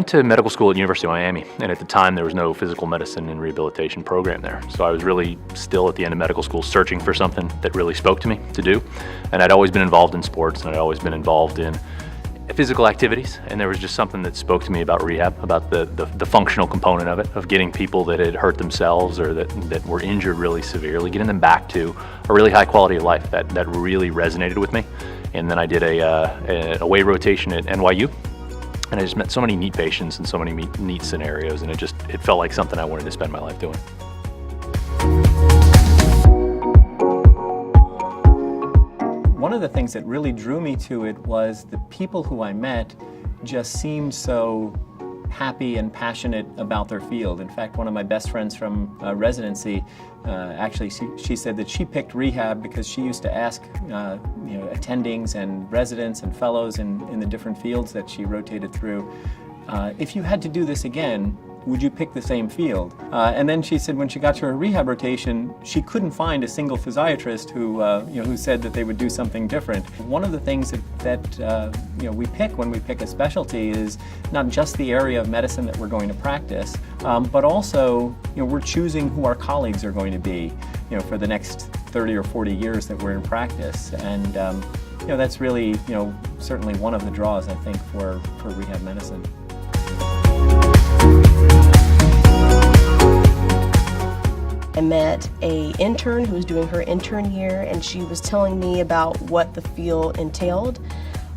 went to medical school at University of Miami, and at the time there was no physical medicine and rehabilitation program there. So I was really still at the end of medical school searching for something that really spoke to me to do. And I'd always been involved in sports, and I'd always been involved in physical activities, and there was just something that spoke to me about rehab, about the functional component of it, of getting people that had hurt themselves or that were injured really severely, getting them back to a really high quality of life. That really resonated with me. And then I did a away rotation at NYU, and I just met so many neat patients and so many neat scenarios, and it felt like something I wanted to spend my life doing. One of the things that really drew me to it was the people who I met just seemed so happy and passionate about their field. In fact, one of my best friends from residency, actually she said that she picked rehab because she used to ask attendings and residents and fellows in the different fields that she rotated through, if you had to do this again, would you pick the same field? And then she said when she got to her rehab rotation, she couldn't find a single physiatrist who said that they would do something different. One of the things that we pick when we pick a specialty is not just the area of medicine that we're going to practice, but also we're choosing who our colleagues are going to be for the next 30 or 40 years that we're in practice. And that's really certainly one of the draws, I think, for rehab medicine. I met an intern who was doing her intern year, and she was telling me about what the field entailed.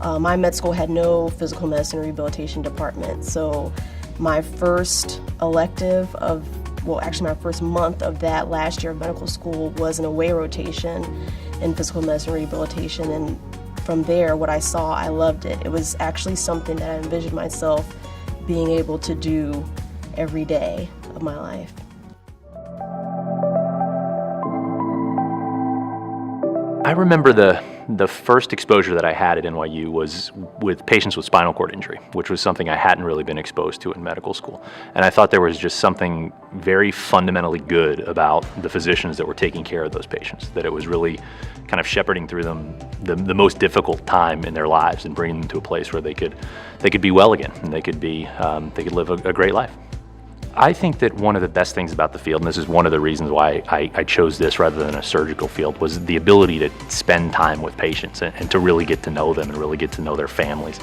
My med school had no physical medicine rehabilitation department, so my first elective my first month of that last year of medical school was an away rotation in physical medicine rehabilitation, and from there, what I saw, I loved it. It was actually something that I envisioned myself being able to do every day of my life. I remember the first exposure that I had at NYU was with patients with spinal cord injury, which was something I hadn't really been exposed to in medical school. And I thought there was just something very fundamentally good about the physicians that were taking care of those patients, that it was really kind of shepherding through them the most difficult time in their lives and bringing them to a place where they could be well again, and they could live a great life. I think that one of the best things about the field, and this is one of the reasons why I chose this rather than a surgical field, was the ability to spend time with patients and to really get to know them and really get to know their families.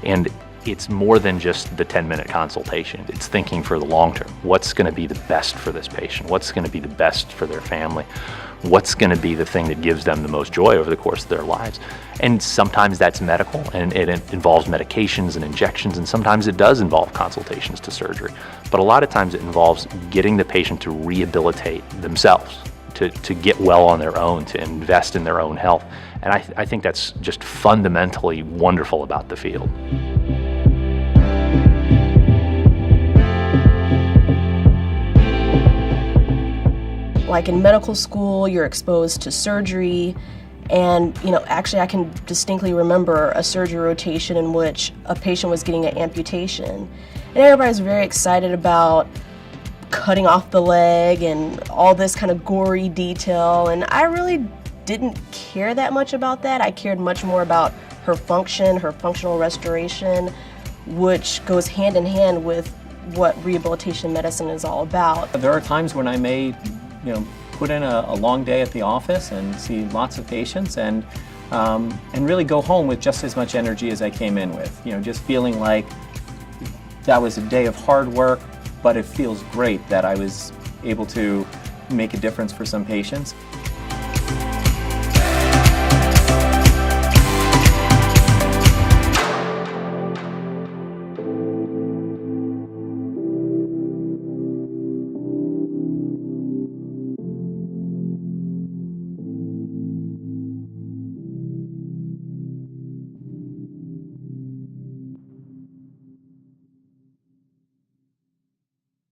And it's more than just the 10-minute consultation. It's thinking for the long term. What's going to be the best for this patient? What's going to be the best for their family? What's going to be the thing that gives them the most joy over the course of their lives? And sometimes that's medical, and it involves medications and injections, and sometimes it does involve consultations to surgery. But a lot of times it involves getting the patient to rehabilitate themselves, to get well on their own, to invest in their own health. And I think that's just fundamentally wonderful about the field. Like in medical school, you're exposed to surgery, and actually I can distinctly remember a surgery rotation in which a patient was getting an amputation, and everybody's very excited about cutting off the leg and all this kind of gory detail, and I really didn't care that much about that. I cared much more about her function, her functional restoration, which goes hand in hand with what rehabilitation medicine is all about. There are times when I may put in a long day at the office and see lots of patients and really go home with just as much energy as I came in with. Just feeling like that was a day of hard work, but it feels great that I was able to make a difference for some patients.